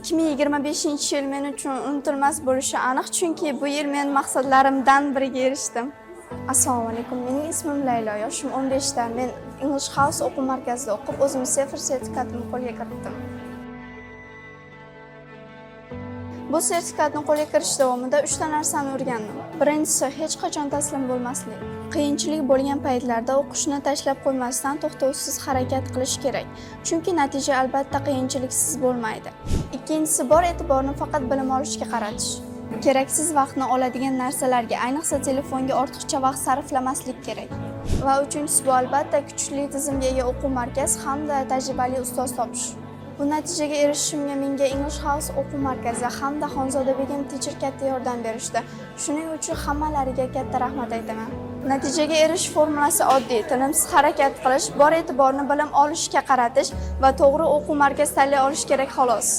2025-yil men uchun unutilmas bo'lishi aniq, chunki bu yil men maqsadlarimdan biriga erishdim. Assalomu alaykum. Mening ismim Laylo, yoshim 15 ta. Men English House o'quv markazida o'qib, o'zim Sefer sertifikatimni qo'lga kiritdim. Bu sertifikatni qo'lga kiritish davomida 3 ta narsani o'rgandim. Birinchisi, hech qachon taslim bo'lmaslik. Qiyinchilik bo'lgan paytlarda o'qishni tashlab qo'ymasdan to'xtovsiz harakat qilish kerak, chunki natija albatta qiyinchiliksiz bo'lmaydi. Ikkinchisi, bor e'tiborni faqat bilim olishga qaratish. Keraksiz vaqtni oladigan narsalarga, ayniqsa telefonga ortiqcha vaqt sarflamaslik kerak. Va uchinchisi, bu albatta kuchli tizimga ega o'quv markaz hamda tajribali ustoz topish. Bu natijaga erishishimga menga English House o'quv markazi hamda Xonzodabegim teacher katta yordam berishdi. Shuning uchun hammalariga katta rahmat aytaman. Natijaga erishish formulasi oddiy: tinimsiz harakat qilish, bor e'tiborni bilim olishga qaratish va to'g'ri o'quv markaz tanlay olish kerak xolos.